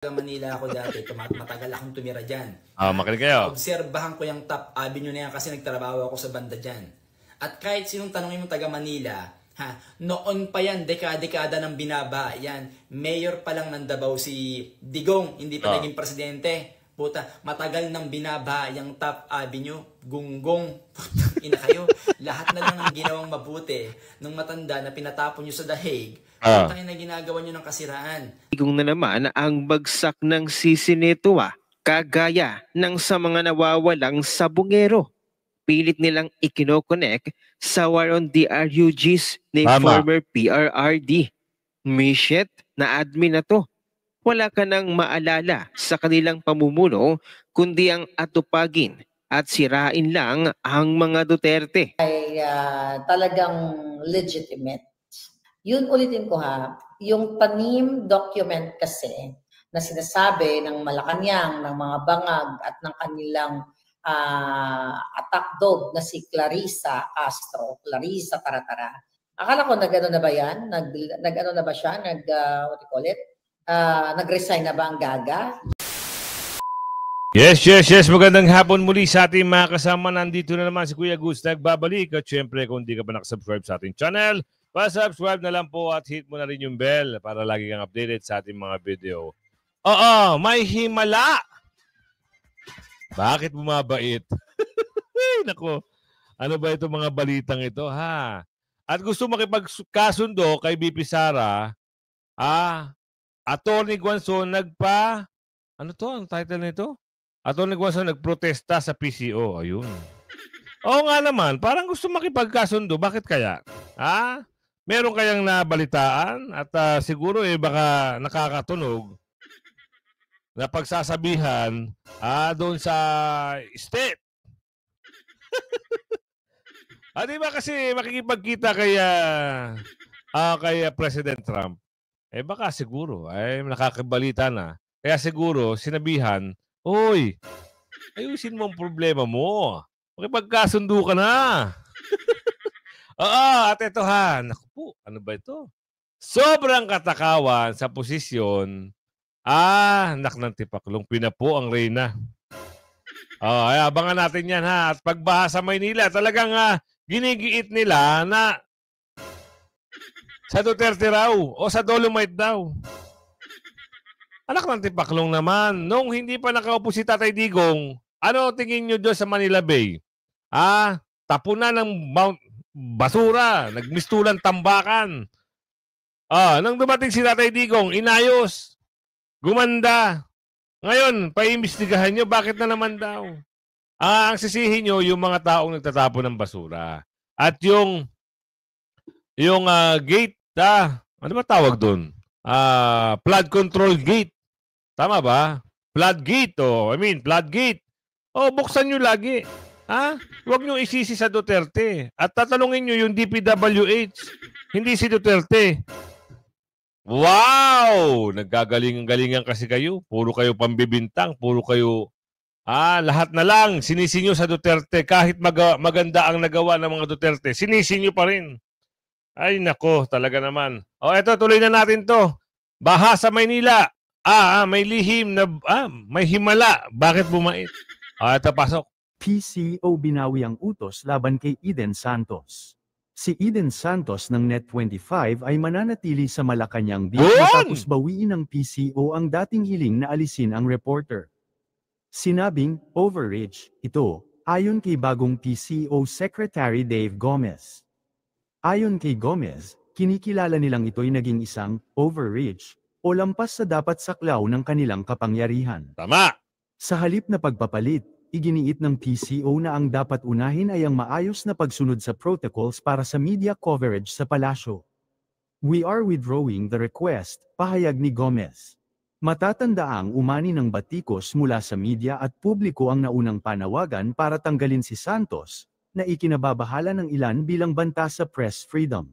Manila ako dati, matagal akong tumira dyan. Makinig kayo. Obserbahan ko yung Top Avenue na yan kasi nagtrabaho ako sa banda dyan. At kahit sinong tanongin mo taga Manila, noon pa yan, dekada ng binaba, yan, mayor pa lang ng Davao si Digong, hindi pa naging presidente. Puta, matagal nang binaba yung Top Avenue, gunggong, ina kayo. Lahat na lang ng ginawang mabuti nung matanda na pinatapon nyo sa dahig. Putang na ginagawa nyo ng kasiraan. Kung na naman ang bagsak ng sisi nito kagaya ng sa mga nawawalang sabungero. Pilit nilang ikinokonek sa war on DRUGs ni former PRRD. Mishit na admin na to. Wala ka nang maalala sa kanilang pamumuno kundi ang atupagin at sirain lang ang mga Duterte. Ay talagang legitimate. Yun ulitin ko yung tanim document kasi na sinasabi ng Malacanang, ng mga bangag at ng kanilang attack dog na si Clarissa Castro, Clarissa Taratara. Akala ko nag-ano na ba yan? Nag-ano na ba siya? What do you call it? Nag-resign na ba ang Gaga? Yes. Magandang hapon muli sa ating mga kasama. Nandito na naman si Kuya Gus nagbabalik. At syempre, kung di ka pa nakasubscribe sa ating channel, pa-subscribe na lang po at hit mo na rin yung bell para lagi kang updated sa ating mga video. May himala! Bakit bumabait? Nako, ano ba ito mga balitang ito, ha? At gusto makipagkasundo kay BP Sara, Atty. Guanzon ano to? Ang title nito? Atty. Guanzon nagprotesta sa PCO. Ayun. Oo nga naman, parang gusto makipagkasundo. Bakit kaya? Meron kayang nabalitaan at siguro baka nakakatunog na pagsasabihan doon sa state. Di ba kasi makikipagkita kay President Trump? Baka siguro nakakabalita na. Kaya siguro sinabihan, "Hoy, ayusin mo ang problema mo. Makipagkasundo ka na." At ito naku po, ano ba ito? Sobrang katakawan sa posisyon. Anak ng tipaklong, pinapo ang reyna. Ay, abangan natin yan At pagbaha sa Maynila, talagang ginigiit nila na sa Duterte raw o sa Dolomite daw. Anak ng tipaklong naman, nung hindi pa nakaupo si Tatay Digong, ano tingin nyo doon sa Manila Bay? Tapunan ng basura, nagmistulan tambakan. Nang dumating si Tatay Digong, inayos, gumanda. Ngayon, paimbestigahan nyo, bakit na naman daw? Ang sisihin nyo, yung mga taong nagtatapon ng basura. At yung gate, ano ba tawag doon? Flood control gate. Tama ba? Flood gate, flood gate. Buksan nyo lagi. Huwag nyo isisi sa Duterte. At tatanungin nyo yung DPWH. Hindi si Duterte. Wow! Naggagaling-galingan kasi kayo. Puro kayo pambibintang. Puro kayo, lahat na lang. Sinisi nyo sa Duterte. Kahit maganda ang nagawa ng mga Duterte, sinisi nyo pa rin. Ay, nako, talaga naman. Eto, tuloy na natin to. Baha sa Maynila. May lihim na, may himala. Bakit bumait? Eto, pasok. PCO binawi ang utos laban kay Eden Santos. Si Eden Santos ng Net25 ay mananatili sa Malacanang Beach matapos bawiin ng PCO ang dating hiling na alisin ang reporter. Sinabing overreach ito, ayon kay bagong PCO Secretary Dave Gomez. Ayon kay Gomez, kinikilala nilang ito'y naging isang overreach o lampas sa dapat saklaw ng kanilang kapangyarihan. Tama! Sa halip na pagpapalit, iginiit ng PCO na ang dapat unahin ay ang maayos na pagsunod sa protocols para sa media coverage sa palasyo. We are withdrawing the request, pahayag ni Gomez. Matatandaang umani ng batikos mula sa media at publiko ang naunang panawagan para tanggalin si Santos, na ikinababahala ng ilan bilang banta sa press freedom.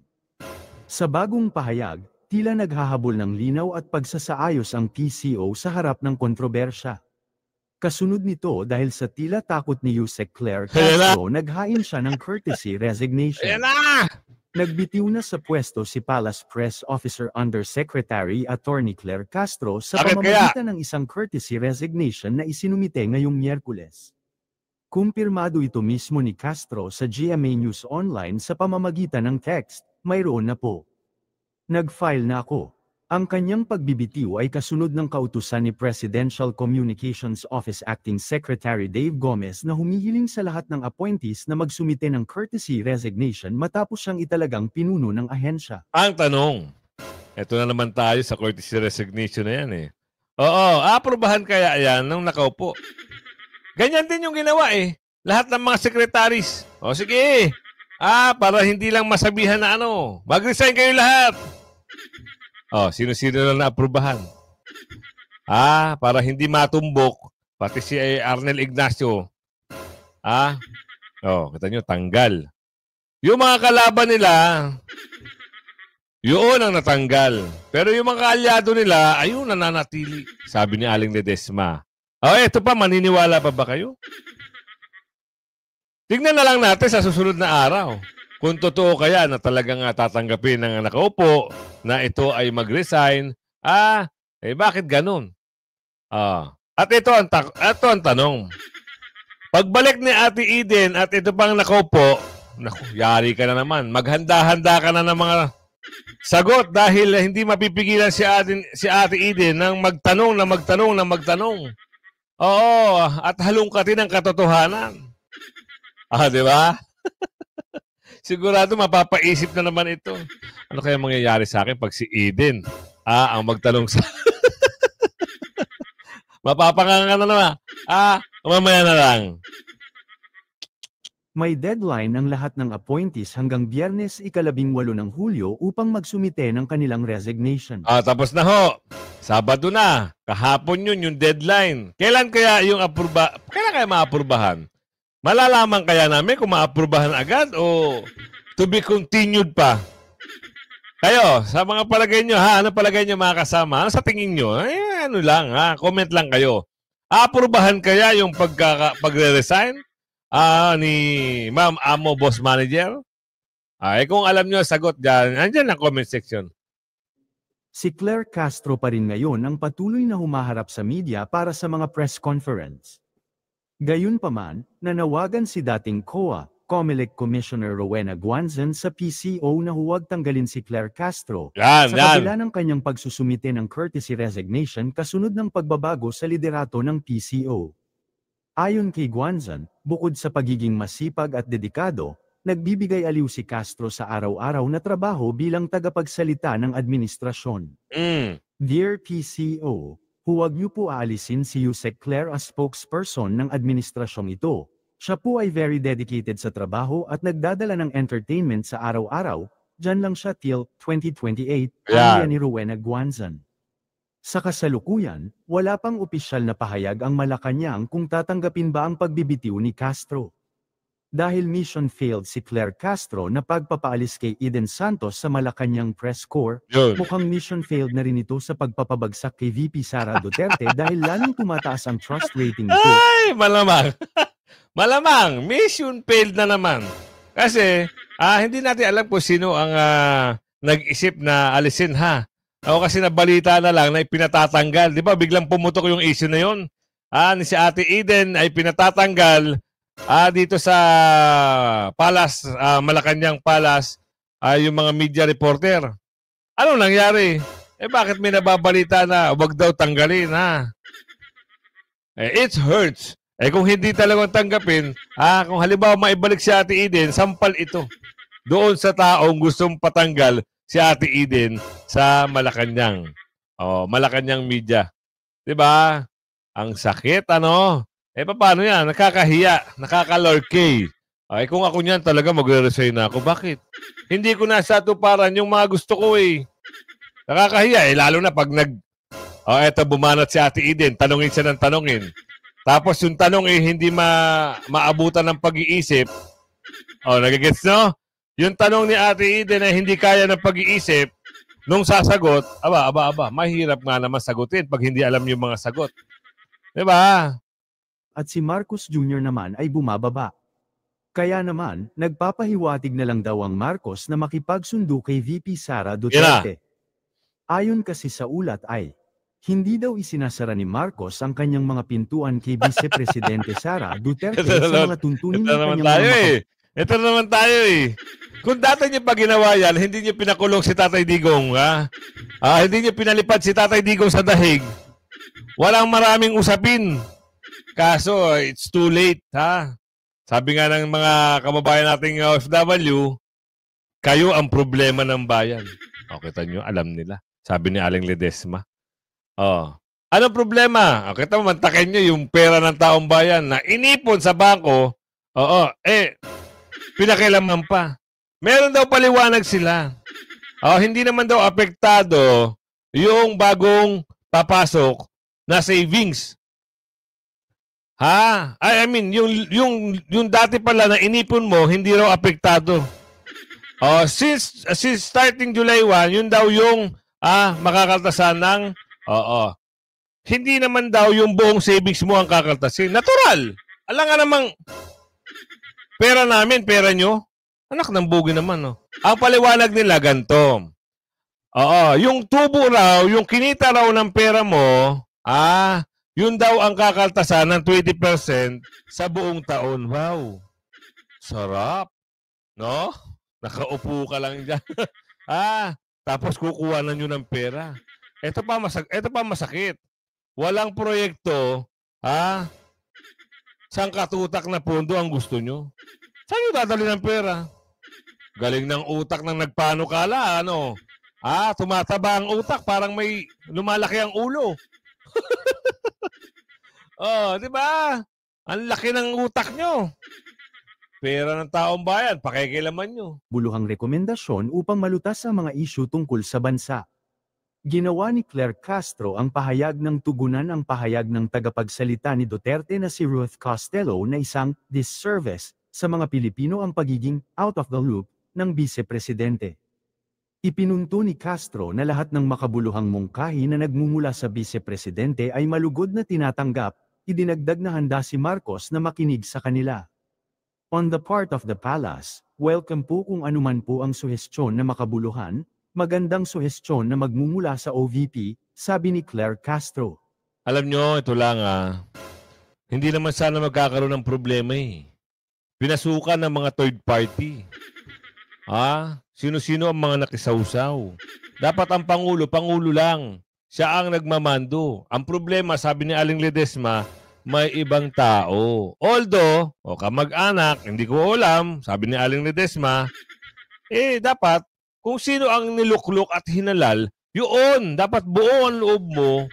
Sa bagong pahayag, tila naghahabol ng linaw at pagsasaayos ang PCO sa harap ng kontrobersya. Kasunod nito dahil sa tila takot ni Yusek Claire Castro, naghain siya ng courtesy resignation. Nagbitiw na sa pwesto si Palace Press Officer Undersecretary Attorney Claire Castro sa Bakit pamamagitan ng isang courtesy resignation na isinumite ngayong Miyerkules. Kumpirmado ito mismo ni Castro sa GMA News Online sa pamamagitan ng text, "Mayroon na po. Nag-file na ako." Ang kanyang pagbibitiw ay kasunod ng kautusan ni Presidential Communications Office Acting Secretary Dave Gomez na humihiling sa lahat ng appointees na magsumite ng courtesy resignation matapos siyang italagang pinuno ng ahensya. Ang tanong, eto na naman tayo sa courtesy resignation na yan eh. Oo, aprobahan kaya yan nung nakaupo? Ganyan din yung ginawa eh. Lahat ng mga secretaries. O sige, para hindi lang masabihan na mag-resign kayo lahat. Sino-sino lang na-aprobahan. Para hindi matumbok, pati si Arnel Ignacio. Kita nyo, tanggal. Yung mga kalaban nila, yun ang natanggal. Pero yung mga kaalyado nila, ayun, nananatili. Sabi ni Aling Ledesma. Eto pa, maniniwala pa ba kayo? Tignan na lang natin sa susunod na araw. Kung totoo kaya na talagang tatanggapin ng nakaupo na ito ay mag-resign, bakit ganun? At ito ang tanong. Pagbalik ni Ate Eden at ito pang nakaupo, yari ka na naman. Maghanda-handa ka na ng mga sagot dahil hindi mapipigilan si Ate Eden ng magtanong. Oo, at halungkatin ang katotohanan. Di ba? Sigurado mapapaisip na naman ito. Ano kaya mangyayari sa akin pag si Eden ang magtanong sa... Mapapanganga na naman. Mamaya na lang. May deadline ang lahat ng appointees hanggang Biyernes 18 ng Hulyo upang magsumite ng kanilang resignation. Tapos na ho. Sabado na. Kahapon yun yung deadline. Kailan kaya maaprubahan? Malalaman kaya namin kung maaprubahan agad o to be continued pa? Kayo, sa mga palagay nyo, ano palagay nyo mga kasama? Ano sa tingin nyo? Comment lang kayo. Aprubahan kaya yung pagre-resign ni Ma'am Amo Boss Manager? Kung alam nyo, sagot dyan. Andyan ang comment section. Si Claire Castro pa rin ngayon ang patuloy na humaharap sa media para sa mga press conference. Gayunpaman, nanawagan si dating COA, COMELEC Commissioner Rowena Guanzon sa PCO na huwag tanggalin si Claire Castro sa kabila ng kanyang pagsusumite ng courtesy resignation kasunod ng pagbabago sa liderato ng PCO. Ayon kay Guanzon, bukod sa pagiging masipag at dedikado, nagbibigay aliw si Castro sa araw-araw na trabaho bilang tagapagsalita ng administrasyon. Dear PCO, huwag niyo po aalisin si Yusek Claire as spokesperson ng administrasyong ito. Siya po ay very dedicated sa trabaho at nagdadala ng entertainment sa araw-araw, dyan lang siya till 2028, aniya ni Rowena Guanzon. Sa kasalukuyan, wala pang opisyal na pahayag ang Malacanang kung tatanggapin ba ang pagbibitiw ni Castro. Dahil mission failed si Claire Castro na pagpapaalis kay Eden Santos sa Malacanang Press Corps, mukhang mission failed na rin ito sa pagpapabagsak kay VP Sara Duterte dahil lalong tumataas ang trust rating nito. Ay, malamang. Malamang, mission failed na naman. Kasi, hindi natin alam kung sino ang nag-isip na alisin O kasi nabalita na lang na ipinatatanggal. Di ba, biglang pumutok yung issue na yun. Si Ate Eden ay pinatatanggal dito sa Palace, Malacanang Palace, yung mga media reporter. Ano nangyari? Bakit may nababalita na wag daw tanggalin, it hurts. Kung hindi talagang tanggapin, kung halimbawa maibalik si Ate Eden, sampal ito doon sa taong gustong patanggal si Ate Eden sa Malacanang. Malacanang media. Diba? Ang sakit, paano yan? Nakakahiya, nakakalorkay. Kung ako niyan talaga magre-resign na ako. Bakit? Hindi ko nasa tuparan yung mga gusto ko Nakakahiya lalo na pag eto bumanat si Ate Eden, tanungin siya ng tanungin. Tapos yung tanong hindi maabutan ng pag-iisip. Nagigets no? Yung tanong ni Ate Eden ay hindi kaya ng pag-iisip, nung sasagot, mahirap nga naman sagutin pag hindi alam yung mga sagot. Diba? At si Marcos Jr. naman ay bumababa. Kaya naman, nagpapahiwatig na lang daw ang Marcos na makipagsundo kay VP Sara Yan na. Duterte. Ayon kasi sa ulat ay, hindi daw isinasara ni Marcos ang kanyang mga pintuan kay Vice Presidente Sara Duterte sa mga tuntunin Ito ng naman kanyang tayo mga Ito naman tayo Kung dati niyo pa ginawa yan, hindi niyo pinakulong si Tatay Digong, ha? Hindi niyo pinalipad si Tatay Digong sa dahig. Walang maraming usapin. Kaso, it's too late, ha? Sabi nga ng mga kababayan nating OFW, kayo ang problema ng bayan. Kita nyo, alam nila. Sabi ni Aling Ledesma. Anong problema? Kita mo, mantakin nyo yung pera ng taong bayan na inipon sa bangko. Pinakilaman pa. Meron daw paliwanag sila. Hindi naman daw apektado yung bagong papasok na savings. I mean, yung dati pala na inipon mo, hindi raw apektado. Since starting July 1, yun daw yung makakaltasan ng hindi naman daw yung buong savings mo ang kakaltasin. Natural. Alam nga namang pera namin, pera nyo. Anak ng bugi naman, no? Ang paliwanag nila ganito. Yung tubo raw, yung kinita raw ng pera mo, yun daw ang kakaltasan ng 20% sa buong taon. Wow. Sarap. No? Nakaupo ka lang dyan. Tapos kukuha na nyo ng pera. Ito pa masakit. Walang proyekto, sang katutak na pondo ang gusto nyo. Saan nyo dadali ng pera? Galing ng utak ng nagpanukala, ano? Tumataba ang utak, parang may lumalaki ang ulo. Di ba? Ang laki ng utak nyo. Pera ng taong bayan, pakikilaman nyo. buluhang rekomendasyon upang malutas ang mga isyu tungkol sa bansa. Ginawa ni Claire Castro ang pahayag ng tugunan ang pahayag ng tagapagsalita ni Duterte na si Ruth Costello na isang disservice sa mga Pilipino ang pagiging out of the loop ng Vice-Presidente. Ipinunto ni Castro na lahat ng makabuluhang mungkahi na nagmumula sa Vice-Presidente ay malugod na tinatanggap, idinagdag na handa si Marcos na makinig sa kanila. On the part of the palace, welcome po kung anuman po ang suhestyon na makabuluhan, magandang suhestyon na magmumula sa OVP, sabi ni Claire Castro. Alam nyo, ito lang hindi naman sana magkakaroon ng problema Pinasukan ng mga third party. Sino-sino ang mga nakisawsaw. Dapat ang Pangulo lang. Siya ang nagmamando. Ang problema, sabi ni Aling Ledesma, may ibang tao. Although, kamag-anak, hindi ko alam, sabi ni Aling Ledesma, dapat, kung sino ang niluklok at hinalal, yun, dapat buo ang loob mo,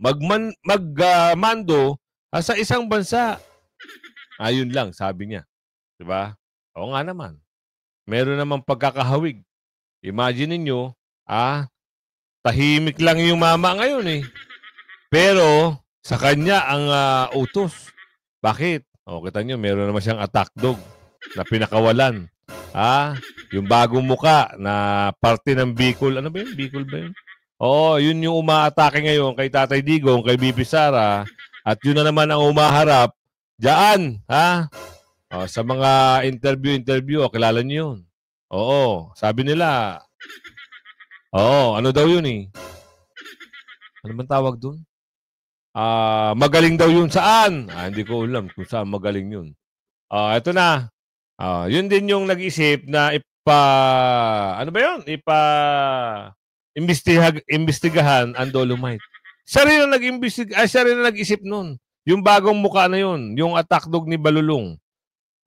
magmando sa isang bansa. Ayun lang, sabi niya. Diba? Oo nga naman. Meron namang pagkakahawig. Imagine niyo, tahimik lang yung mama ngayon Pero, sa kanya ang utos. Bakit? Kita nyo, meron naman siyang attack dog na pinakawalan. Yung bagong muka na parte ng Bicol. Ano ba yun? Bicol ba yun? Yun yung umaatake ngayon kay Tatay Digong, kay VP Sara. At yun na naman ang umaharap diyan, sa mga interview, kilala niyo yun. Sabi nila, ano daw yun Ano bang tawag dun? Magaling daw yun. Saan? Hindi ko alam kung saan magaling yun. Ito na. Yun din yung nag-isip na ano ba yun? Imbestigahan ang Dolomite. Siya rin ang nag-isip nun. Yung bagong mukha na yun. Yung attack dog ni Balulong.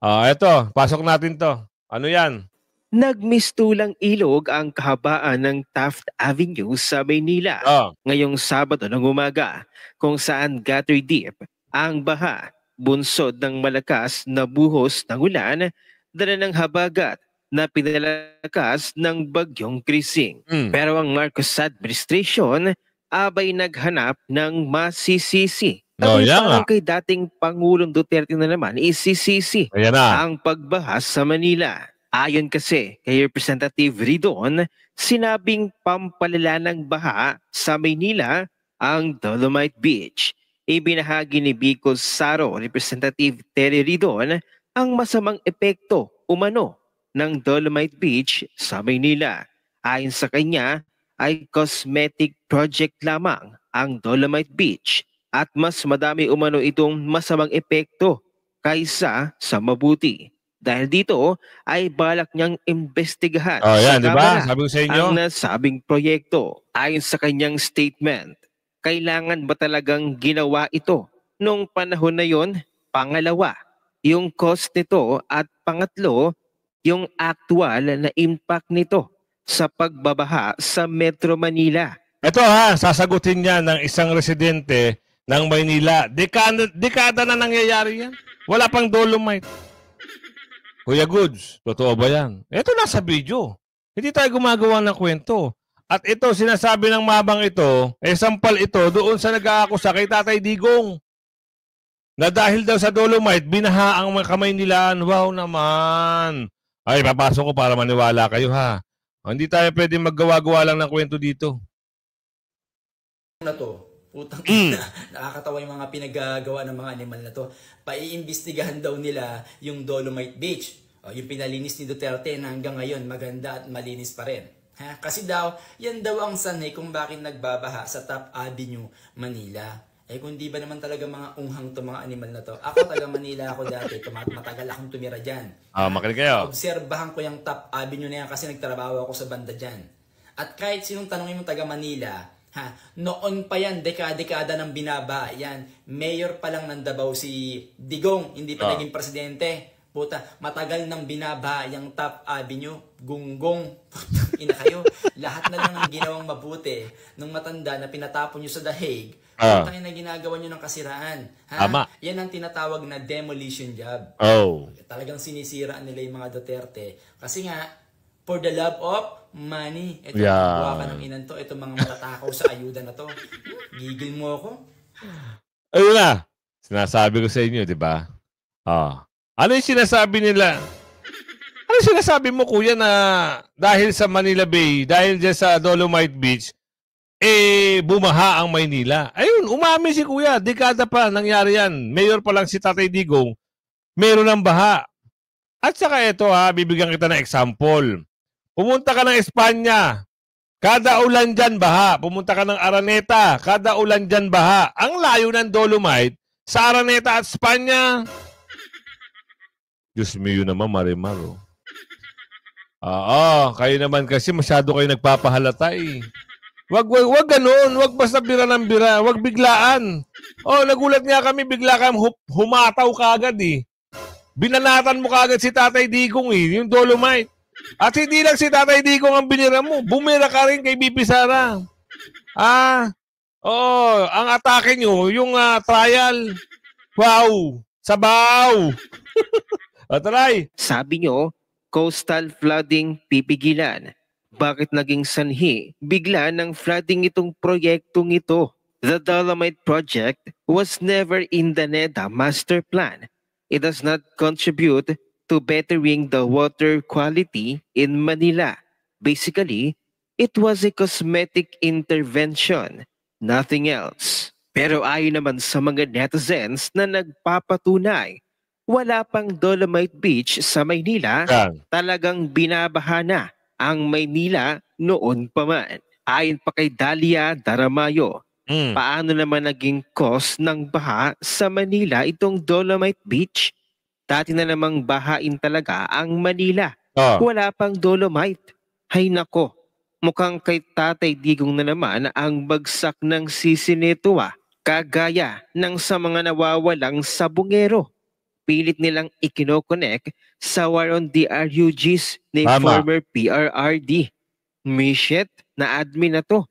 Eto, pasok natin to. Ano yan? Nagmistulang ilog ang kahabaan ng Taft Avenue sa Maynila ngayong Sabado ng umaga, kung saan gutter deep ang baha, bunsod ng malakas na buhos ng ulan, dala ng habagat na pinalakas ng bagyong Krising. Pero ang Marcos administration abay naghanap ng masisisi. Parang kay dating Pangulong Duterte na naman isisisi ang pagbahas sa Manila. Ayon kasi kay Representative Ridon, sinabing pampalala ng baha sa Maynila ang Dolomite Beach. Ibinahagi ni Bicol Saro Representative Terry Ridon ang masamang epekto umano ng Dolomite Beach sa Maynila. Ayon sa kanya ay cosmetic project lamang ang Dolomite Beach at mas madami umano itong masamang epekto kaysa sa mabuti. Dahil dito ay balak niyang imbestigahan Oh, sa yan, di ba? Kamara Sabi ko sa inyo. ang nasabing proyekto. Ayon sa kanyang statement, kailangan ba talagang ginawa ito nung panahon na yon? Pangalawa, yung cost nito at pangatlo, yung actual na impact nito sa pagbabaha sa Metro Manila. Ito ha, sasagutin niya ng isang residente ng Maynila. Dekada na nangyayari yan. Wala pang Dolomite. Kuya Goods, totoo ba yan? Ito nasa video. Hindi tayo gumagawa ng kwento. At ito, sinasabi ng mabang ito, sampal ito doon sa nag-aakusa kay Tatay Digong. Na dahil daw sa Dolomite, binaha ang mga Kamaynilaan. Wow naman. Ay, papasok ko para maniwala kayo ha. Hindi tayo pwede maggawa-gawa lang ng kwento dito. Na to, putang nakakatawa yung mga pinagagawa ng mga animal na to. Paiimbestigahan daw nila yung Dolomite Beach. O, yung pinalinis ni Duterte na hanggang ngayon maganda at malinis pa rin. Ha? Kasi daw, yan daw ang sanay kung bakit nagbabaha sa Top Avenue, Manila. Kung di ba naman talaga mga unghang to mga animal na to. Ako taga Manila ako dati, matagal akong tumira dyan. Makinig kayo. Obserbahan ko yung Top Avenue na yan kasi nagtrabaho ako sa banda dyan. At kahit sinong tanongin mo taga Manila, noon pa yan, dekada ng binaba. Yan, mayor pa lang ng Davao si Digong, hindi pa naging presidente. Puta, matagal nang binaba yung Top Avenue, gunggong. Putang ina kayo. Lahat na lang ang ginawang mabuti nung matanda na pinatapon nyo sa The Hague. Putang ina ginagawa nyo ng kasiraan. Tama. Yan ang tinatawag na demolition job. Talagang sinisira nila yung mga Duterte. Kasi nga, for the love of money. Ito, buwa ka ng inan to. Ito mga matatakaw sa ayuda na to. Gigil mo ako. Ayun na. Sinasabi ko sa inyo, di ba? Ano yung sinasabi nila? Ano yung sinasabi mo, kuya, na dahil sa Manila Bay, dahil dyan sa Dolomite Beach, bumaha ang Maynila? Ayun, umamin si kuya. Dekada pa nangyari yan. Mayor pa lang si Tatay Digong. Meron ng baha. At saka ito bibigyan kita ng example. Pumunta ka ng Espanya, kada ulan dyan baha. Pumunta ka ng Araneta, kada ulan dyan baha. Ang layo ng Dolomite sa Araneta at Espanya. Diyos mo yun naman, Marimar. Kayo naman kasi masyado kayo nagpapahalata eh. Wag ganun, wag basta bira ng bira, wag biglaan. Nagulat nga kami, bigla kang humataw kagad eh. Binanatan mo kagad si Tatay Digong eh, yung Dolomite. At hindi lang si Tatay Digong ang binira mo, bumira ka rin kay BP Sara. Ang atake nyo, yung trial. Wow, sabaw. Atray. Sabi nyo, coastal flooding pipigilan. Bakit naging sanhi bigla ng flooding itong proyektong ito? The Dolomite Project was never in the NEDA master plan. It does not contribute to bettering the water quality in Manila. Basically, it was a cosmetic intervention, nothing else. Pero ayon naman sa mga netizens na nagpapatunay, wala pang Dolomite Beach sa Maynila, talagang binabaha na ang Maynila noon pa man. Ayon pa kay Dalia Daramayo, paano naman naging cause ng baha sa Manila itong Dolomite Beach? Dati na namang bahain talaga ang Manila. Wala pang Dolomite. Hay nako, mukhang kay Tatay Digong na naman ang bagsak ng sisi nito kagaya ng sa mga nawawalang sabungero. Pilit nilang ikinokonek sa war on DRUGs ni former PRRD. Mishit na admin na to.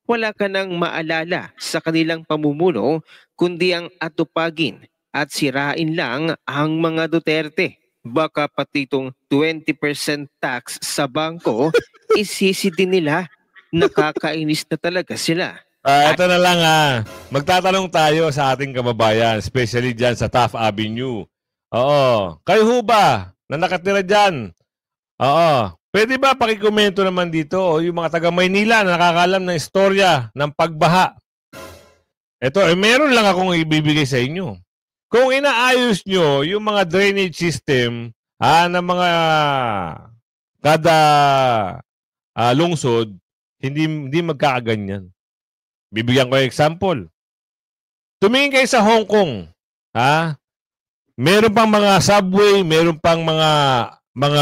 Wala ka nang maalala sa kanilang pamumuno kundi ang atupagin at sirain lang ang mga Duterte. Baka pati itong 20% tax sa bangko isisi din nila. Nakakainis na talaga sila. Ito na lang magtatanong tayo sa ating kababayan, especially dyan sa Taft Avenue. Kayo ho ba na nakatira dyan? Pwede ba pakikomento naman dito yung mga taga Maynila na nakakalam ng istorya ng pagbaha? Ito, meron lang akong ibibigay sa inyo. Kung inaayos nyo yung mga drainage system ng mga kada lungsod, hindi magkakaganyan. Bibigyan ko example. Tumingin kayo sa Hong Kong. Meron pang mga subway, meron pang mga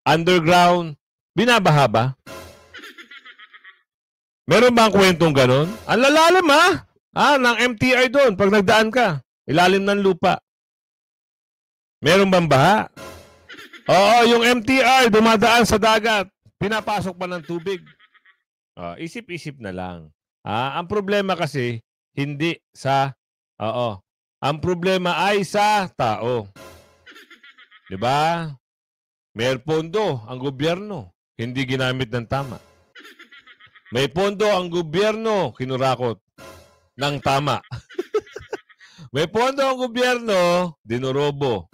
underground. Binabaha ba? Meron bang kwentong ganon? Ang lalalim ng MTR doon pag nagdaan ka. Ilalim ng lupa. Meron bang baha? Oo, yung MTR dumadaan sa dagat. Pinapasok pa ng tubig. Isip-isip na lang. Ang problema kasi, hindi sa, ang problema ay sa tao. Diba? May pondo ang gobyerno, hindi ginamit ng tama. May pondo ang gobyerno, kinurakot ng tama. May pondo ang gobyerno, dinorobo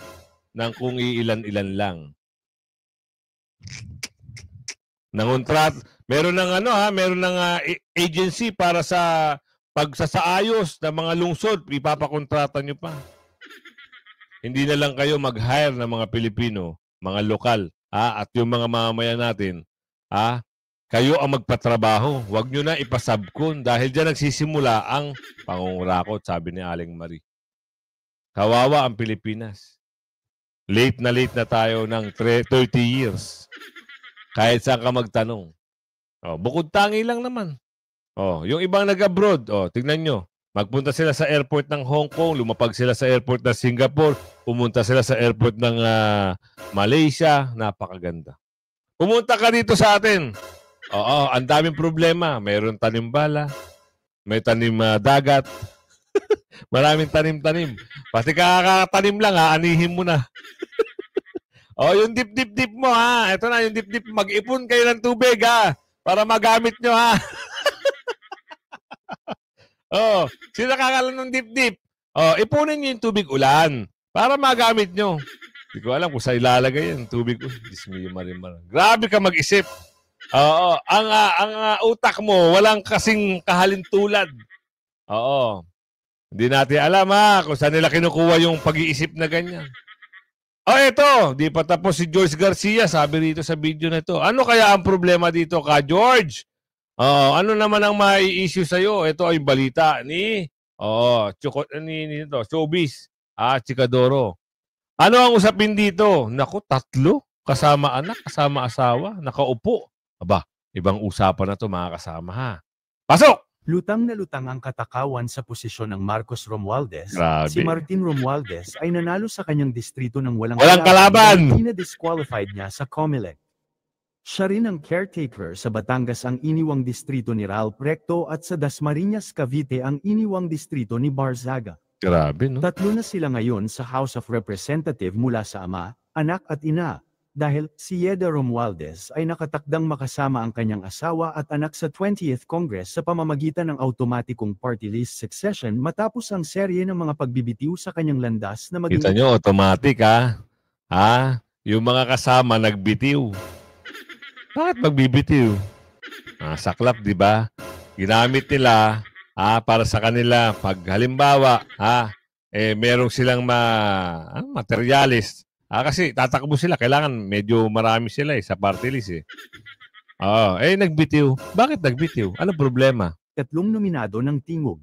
ng kung iilan-ilan lang. Nanguntrat, meron ng meron ng agency para sa pagsasaayos ng mga lungsod, ipapakontrata nyo pa. Hindi na lang kayo mag-hire ng mga Pilipino, mga lokal, at yung mga mamamayan natin, kayo ang magpatrabaho. Huwag nyo na ipasabkon dahil dyan nagsisimula ang pangungurakot, sabi ni Aling Marie. Kawawa ang Pilipinas. Late na tayo ng 30 years. Kahit saan ka magtanong. Bukod tangi lang naman. Yung ibang nag-abroad, tignan nyo. Magpunta sila sa airport ng Hong Kong, lumapag sila sa airport ng Singapore, pumunta sila sa airport ng Malaysia. Napakaganda. Pumunta ka dito sa atin. Ang daming problema. Mayroon tanim bala, may tanim dagat, maraming tanim-tanim. Pati kakatanim lang, anihin mo na. Yung dip-dip-dip mo, Ito na, yung dip-dip. Mag-ipon kayo ng tubig, para magamit nyo, sino nakakalam ng dip-dip? Ipunin nyo yung tubig ulan para magamit nyo. Hindi ko alam kung saan ilalagay yan, tubig. Dismiyo marimar. Grabe ka mag-isip. Ang utak mo, walang kasing kahalintulad. Hindi natin alam kung saan nila kinukuha yung pag-iisip na ganyan. Eto, di pa tapos si George Garcia, sabi rito sa video na ito. Ano kaya ang problema dito ka, George? Ano naman ang mai-issue sa'yo? Ito ay balita ni Showbiz, Chikadoro. Ano ang usapin dito? Naku, 3? Kasama anak, kasama asawa, nakaupo. Aba, ibang usapan na to mga kasama Pasok! Lutang na lutang ang katakawan sa posisyon ng Marcos Romualdez. Grabe. Si Martin Romualdez ay nanalo sa kanyang distrito ng walang kalaban. Ina-disqualified niya sa COMELEC. Siya rin ang caretaker sa Batangas ang iniwang distrito ni Ralph Recto at sa Dasmariñas, Cavite ang iniwang distrito ni Barzaga. Grabe, no? 3 na sila ngayon sa House of Representatives mula sa ama, anak at ina. Dahil si Yeda Romualdez ay nakatakdang makasama ang kanyang asawa at anak sa 20th Congress sa pamamagitan ng automatikong party list succession matapos ang serye ng mga pagbibitiw sa kanyang landas na maging... Kita nyo, automatic yung mga kasama nagbitiw. Bakit magbibitiw? Saklap, di ba? Ginamit nila para sa kanila pag halimbawa merong silang materialist. Kasi tatakbo sila, kailangan medyo marami sila sa party list nagbitiw. Bakit nagbitiw? Ano problema? 3 nominado ng Tingog.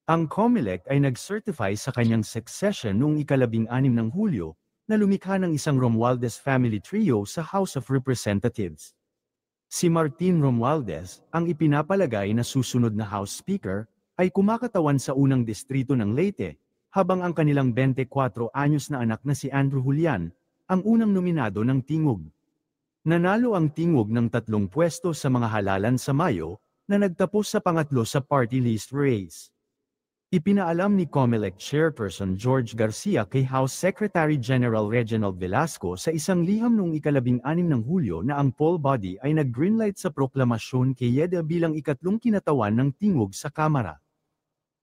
Ang COMELEC ay nag-certify sa kanyang succession noong 16 ng Hulyo na lumikha ng isang Romualdez family trio sa House of Representatives. Si Martin Romualdez, ang ipinapalagay na susunod na House Speaker, ay kumakatawan sa unang distrito ng Leyte, habang ang kanilang 24 anyos na anak na si Andrew Julian, ang unang nominado ng Tingog. Nanalo ang Tingog ng 3 pwesto sa mga halalan sa Mayo, na nagtapos sa pangatlo sa party list race. Ipinaalam ni COMELEC Chairperson George Garcia kay House Secretary General Reginald Velasco sa isang liham noong 16 ng Hulyo na ang poll body ay nag-greenlight sa proklamasyon kay Yeda bilang ikatlong kinatawan ng Tingog sa Kamara.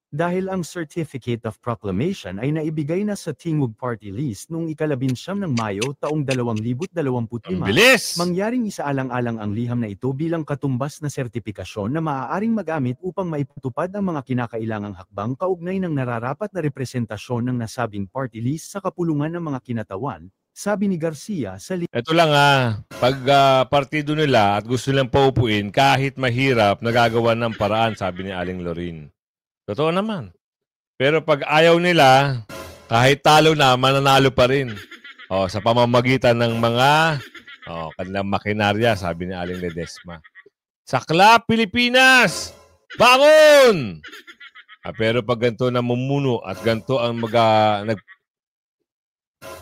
Dahil ang Certificate of Proclamation ay naibigay na sa Tingog Party List noong 19 ng Mayo taong 2025, Ang bilis! mangyaring isaalang-alang ang liham na ito bilang katumbas na sertipikasyon na maaaring magamit upang maipatupad ang mga kinakailangang hakbang kaugnay ng nararapat na representasyon ng nasabing party list sa kapulungan ng mga kinatawan, sabi ni Garcia sa Ito lang pag partido nila at gusto nilang paupuin, kahit mahirap, nagagawa ng paraan, sabi ni Aling Lorin. Totoo naman. Pero pag ayaw nila, kahit talo na, mananalo pa rin. Sa pamamagitan ng mga kanilang makinarya, sabi ni Aling Ledesma. Sakla, Pilipinas! Bangon! Pero pag ganito namumuno at ganito ang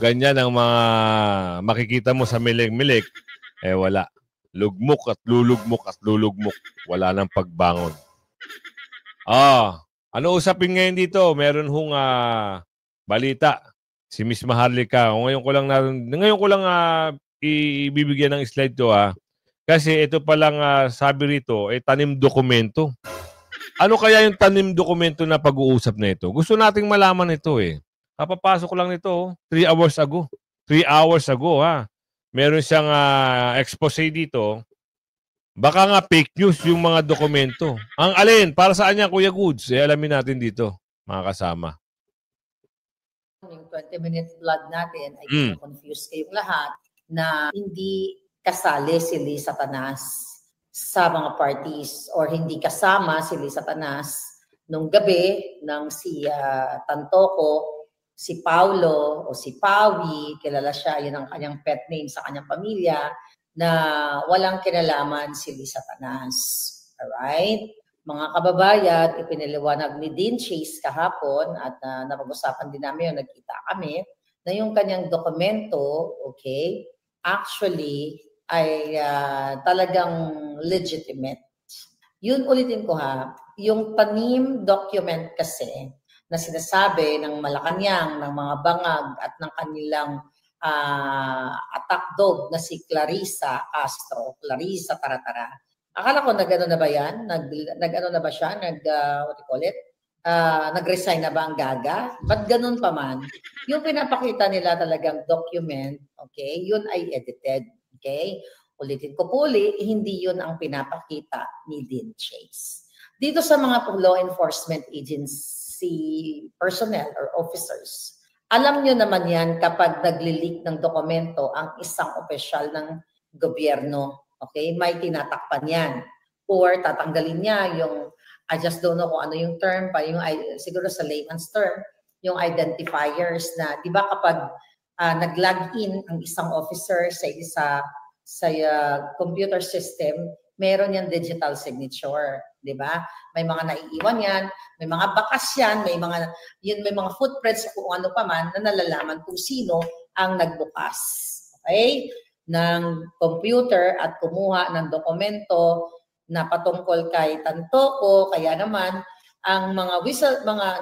ganyan ang mga makikita mo sa milik-milik, wala. Lugmok at lulugmok. Wala nang pagbangon. Ano usapin ngayon dito? Meron hong balita. Si Miss Maharlika. Ngayon ko lang ibibigyan ng slide to Kasi ito palang sabi rito, tanim dokumento. Ano kaya yung tanim dokumento na pag-uusap na ito? Gusto nating malaman ito Kapapasok ko lang nito 3 hours ago. 3 hours ago Meron siyang expose dito. Baka nga fake news yung mga dokumento. Ang alin? Para saan yan, Kuya Goods? Alamin natin dito, mga kasama. Yung 20-minute vlog natin ay confuse kayong lahat na hindi kasali si Liz Satanas sa mga parties or hindi kasama si Liz Satanas nung gabi ng si Tantoco, si Paulo o si Pawi, kilala siya, yun ang kanyang pet name sa kanyang pamilya, na walang kinalaman si Liz Satanas. Alright? Mga kababayan, ipinaliwanag ni Dean Chase kahapon at napag-usapan din namin yung nagkita kami na yung kanyang dokumento, okay, actually ay talagang legitimate. Yun ulitin ko yung tanim document kasi na sinasabi ng Malacanang, ng mga bangag at ng kanilang attack dog na si Clarissa Castro, Clarissa Taratara. Akala ko nag-ano na ba yan? Nag-ano na ba siya? What do you call it? Nag-resign na ba ang Gaga? Ba't ganun pa man? Yung pinapakita nila talagang document, okay, yun ay edited. Okay? Ulitin ko po hindi yun ang pinapakita ni Dean Chase. Dito sa mga law enforcement agency personnel or officers, alam nyo naman yan kapag nagli-leak ng dokumento ang isang opisyal ng gobyerno. Okay? May tinatakpan yan. Or tatanggalin niya yung, I just don't know kung ano yung term, siguro sa layman's term, yung identifiers na, di ba kapag nag-log in ang isang officer sa computer system, meron yung digital signature, di ba? May mga naiiwan yan, may mga bakas yan, may mga footprints kung ano pa man na nalalaman kung sino ang nagbukas. Okay? Ng computer at kumuha ng dokumento na patungkol kay Tantoco, kaya naman ang mga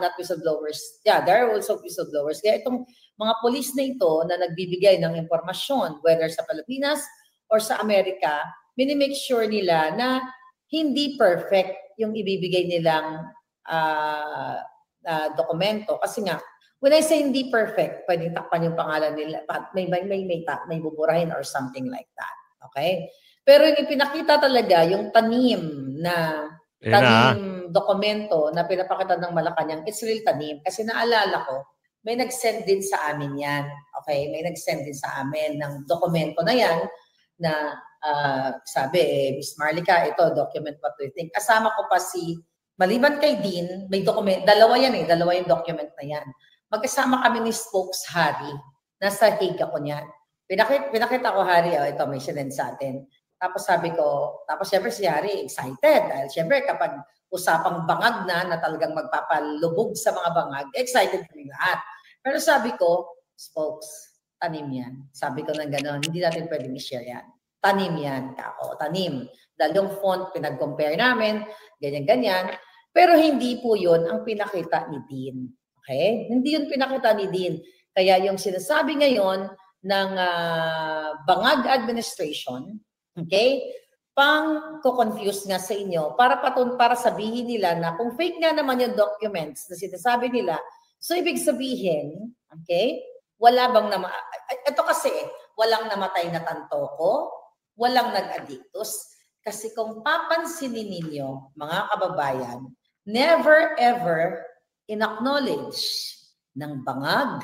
not whistleblowers, there are also whistleblowers. Kaya itong mga police na ito na nagbibigay ng impormasyon, whether sa Pilipinas or sa Amerika, minimake sure nila na hindi perfect yung ibibigay nilang dokumento. Kasi nga, when I say hindi perfect, pwedeng takpan yung pangalan nila, may buburahin or something like that. Okay? Pero yung ipinakita talaga, yung tanim dokumento na pinapakita ng Malacanang, it's real tanim. Kasi naalala ko, may nag-send din sa amin yan. Okay? May nag-send din sa amin ng dokumento na yan na sabi, Miss Marlica, ito, document what do you think? Kasama ko pa maliban kay Dean, may document, dalawa yung document na yan. Magkasama kami ni Spokes Harry, nasa Hague ako niyan. Pinakita ko, Harry, ito, may sinend sa atin. Tapos syempre si Harry excited, dahil syempre kapag usapang bangag na talagang magpapalubog sa mga bangag, excited kami lahat. Pero sabi ko, Spokes, tanim yan. Sabi ko ng gano'n, hindi natin pwedeng i-share yan. Tanim yan, kako, tanim. Dahil yung font, pinag-compare namin, ganyan-ganyan. Pero hindi po yun ang pinakita ni Dean. Okay? Hindi yun pinakita ni Dean. Kaya yung sinasabi ngayon ng Bangag Administration, okay, pang-confuse nga sa inyo para sabihin nila na kung fake nga naman yung documents na sinasabi nila, so ibig sabihin, okay, wala bang ito kasi, walang namatay na tantoko, walang nag-addictus. Kasi kung papansinin ninyo, mga kababayan, never ever in-acknowledge ng bangag,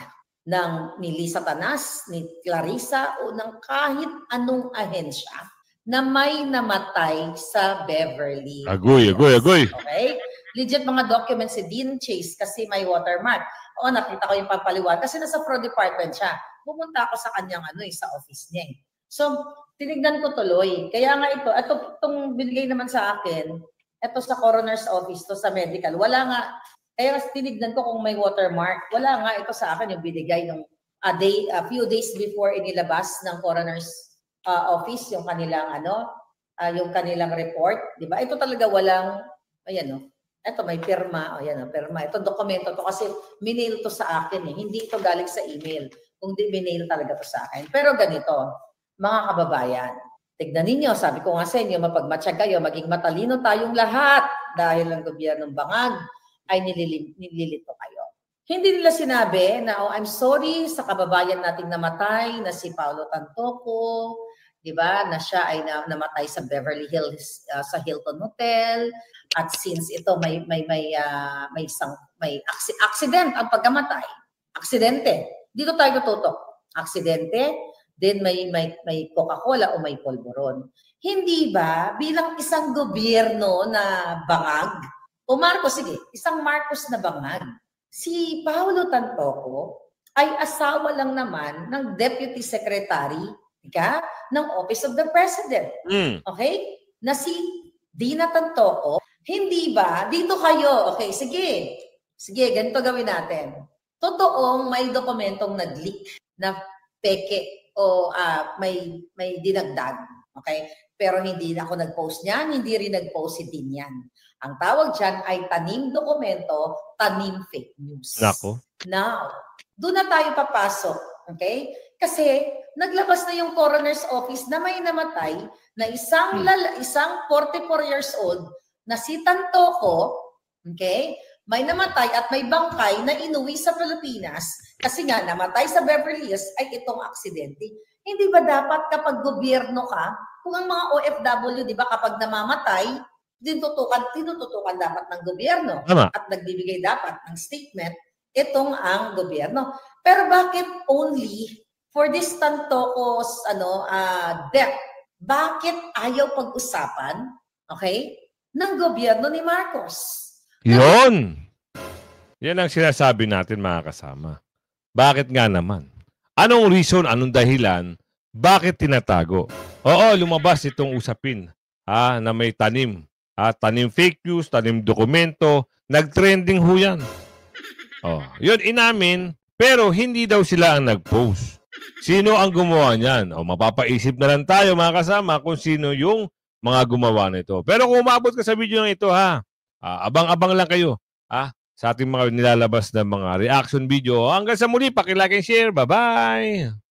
ni Lisa Tanas, ni Clarissa, o ng kahit anong ahensya na may namatay sa Beverly Hills. Agoy. Okay? Legit mga documents si Dean Chase kasi may watermark. O, nakita ko yung papaliwan kasi nasa fraud department siya. Pumunta ako sa kanyang sa office niya. So, tinignan ko tuloy. Kaya nga itong binigay naman sa akin, ito sa coroner's office, to sa medical. Wala nga, kaya tinignan ko kung may watermark. Wala nga ito sa akin yung binigay nung a few days before inilabas ng coroner's office yung kanilang yung kanilang report, di ba? Ito talaga walang ito may pirma, pirma. Ito dokumento to kasi minail to sa akin Hindi ito galing sa email. Kundi minail talaga to sa akin. Pero ganito, mga kababayan, tignan ninyo, sabi ko nga sa inyo, mapagmatsyag kayo, maging matalino tayong lahat dahil ang gobyernong bangag ay nililito kayo. Hindi nila sinabi na, I'm sorry sa kababayan nating namatay na si Paulo Tantoco, di ba, na siya ay namatay sa Beverly Hills sa Hilton Hotel, at since ito may accident ang pagkamatay. Aksidente. Dito tayo tututok. Aksidente, then may Coca-Cola o may polvoron. Hindi ba bilang isang gobyerno na bangag, o Marcos, sige, isang Marcos na bangag, si Paulo Tantoco ay asawa lang naman ng Deputy Secretary ng Office of the President. Okay? Na si Dina Tantoco, hindi ba? Dito kayo. Okay, sige. Sige, ganito gawin natin. Totoong may dokumentong nag-leak na peke o may dinagdag. Okay? Pero hindi ako nag-post niyan, hindi rin nag-post si Din yan. Ang tawag dyan ay tanim dokumento, tanim fake news. Nako. Now, doon na tayo papasok. Okay? Kasi naglabas na yung coroner's office na may namatay na isang 44 years old na si Tantoco, okay? May namatay at may bangkay na inuwi sa Pilipinas kasi nga namatay sa Beverly Hills ay itong aksidente. Hindi ba dapat kapag gobyerno ka, kung ang mga OFW, di ba, kapag namamatay, tinututukan dapat ng gobyerno at nagbibigay dapat ng statement, itong ang gobyerno. Pero bakit only for this Tantoco's death? Bakit ayaw pag-usapan, okay, ng gobyerno ni Marcos? Yun! Yan ang sinasabi natin, mga kasama. Bakit nga naman? Anong reason, anong dahilan, bakit tinatago? Oo, lumabas itong usapin na may tanim. Tanim fake news, tanim dokumento, nag-trending ho yan. Yun inamin, pero hindi daw sila ang nag-post. Sino ang gumawa niyan? Mapapaisip na lang tayo, mga kasama, kung sino yung mga gumawa nito. Pero kung umabot ka sa video ng ito, abang-abang lang kayo sa ating mga nilalabas na mga reaction video. Hanggang sa muli, paki-like and share. Bye-bye!